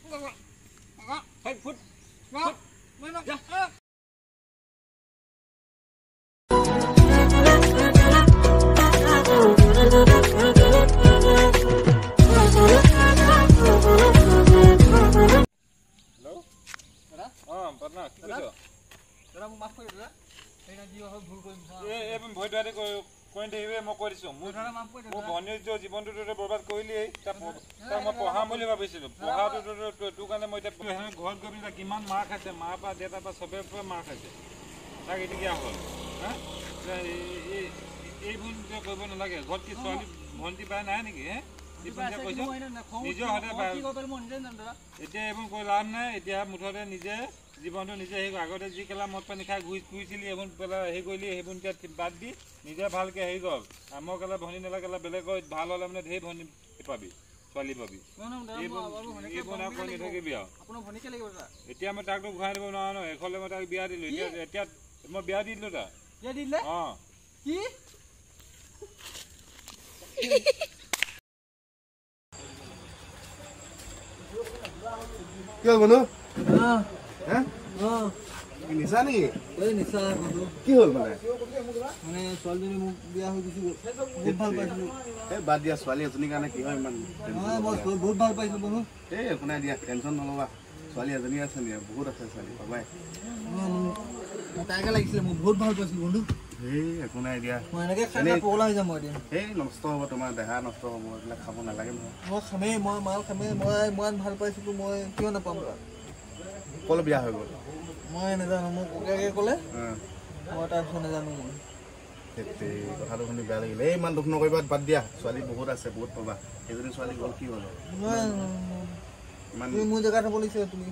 Hey, foot. জীৱনটো বৰবাদ কৰিলি তাক মই পঢ়াম বুলি ভাবিছিলোঁ পঢ়াটো তোৰ কাৰণে মই এতিয়া ঘৰত গৈ পিনি কিমান মাৰ খাইছে মাৰ পৰা দেউতাৰ পৰা চবেই পৰা মাৰ খাইছে তাক এতিয়া হ'ল হা এইবোৰ কৰিব নালাগে ঘৰত কি ছোৱালী ভণ্টি পাই নাই নেকি হে নিজৰ হাতে এতিয়া এইবোৰ কৰি লাভ নাই এতিয়া মুঠতে নিজে জীৱনটো নিজে হেৰি আগতে যি কেলা মদ পানী খাই ঘূৰি ফুৰিছিলি এইবোৰ পেলাই হেৰি কৰিলি সেইবোৰ এতিয়া বাদ দি নিজে ভালকৈ হেৰি কৰ মই কেলা ভনী নেলা কেলা বেলেগৰ ভাল হ'লে মানে ঢেৰ ভনী পাবি ছোৱালী পাবি এইবোৰ কৰি নাথাকিবি আৰু এতিয়া মই তাকতো ঘূৰাই দিব নোৱাৰো ন এখলে মই তাক বিয়া দিলোঁ এতিয়া মই বিয়া দি দিলোঁ তাক অঁ কি হ'ল বন্ধু নিচা নেকি নিচা কি হ'ল মানে ছোৱালীজনী মোক বিয়া হৈ গুচি গ'ল বহুত ভাল পাইছিলো বাদ দিয়া ছোৱালী এজনীৰ কাৰণে কি হয় ইমান বহুত ভাল পাইছিলো বন্ধু এই একো নাই দিয়া টেনশ্যন নল'বা ছোৱালী এজনী আছে নি বহুত আছে ছোৱালী পাবাই তাইকে লাগিছিলে মোক বহুত ভাল পাইছিলো বন্ধু এই একো নাই দিয়া মই এনেকৈ খাই পগলা হৈ যাম মই এদিন এই নষ্ট হ'ব তোমাৰ দেহা নষ্ট হ'ব এইবিলাক খাব নালাগে নহয় মই খামেই মই মাল খামেই মই ইমান ভাল পাইছিলো মই কিয় নাপাম সকলো বিয়া হৈ গ'ল মই নাজানো মোক ককাকে ক'লে মই তাৰপিছত নাজানো মই কথাটো শুনি বেয়া লাগিলে এই ইমান দুখ নকৰিবা বাদ দিয়া ছোৱালী বহুত আছে বহুত পাবা সেইজনী ছোৱালী গ'ল কি হ'ল ইমান তুমি মোৰ জেগাত হ'ব লাগিছে তুমি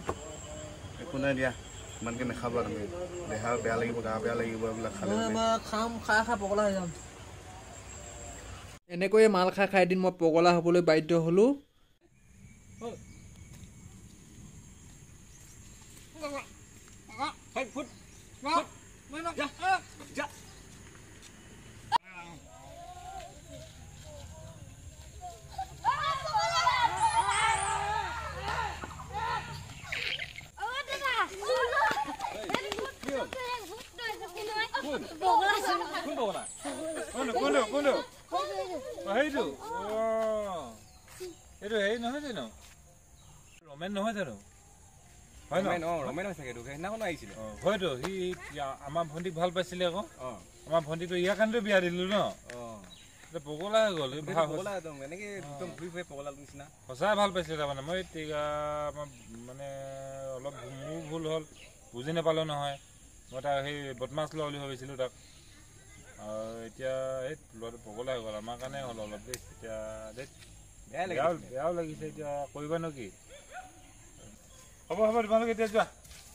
একো নাই দিয়া ইমানকৈ নাখাবা তুমি দেহা বেয়া লাগিব গা বেয়া লাগিব এইবিলাক খালে খাম খাই খাই পগলা হৈ যাম এনেকৈয়ে মাল খাই খাই এদিন মই পগলা হ'বলৈ বাধ্য হ'লোঁ Hey, foot. হয়তো সি আমাৰ ভণ্টিক ভাল পাইছিলে আকৌ আমাৰ ভণ্টিটো ইয়াৰ কাৰণেতো বিয়া দিলোঁ ন পগলা হৈ গ'ল সঁচাই ভাল পাইছিলে তাৰমানে মই মানে অলপ মোৰ ভুল হ'ল বুজি নাপালোঁ নহয় মই তাক সেই বদমাছ লোৱা বুলি ভাবিছিলোঁ তাক আৰু এতিয়া এই ল'ৰাটো পগলা হৈ গ'ল আমাৰ কাৰণে হ'ল অলপ দেই এতিয়া দেই বেয়াও লাগিছে এতিয়া কৰিবানো কি হ'ব তোমালোকে এতিয়া যোৱা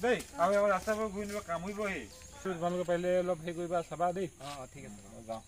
দেই আৰু এবাৰ ৰাস্তাবোৰ ঘূৰি নিব কামুৰিবহি তোমালোকে পাৰিলে অলপ হেৰি কৰিবা চাবা দেই ঠিক আছে যাওঁ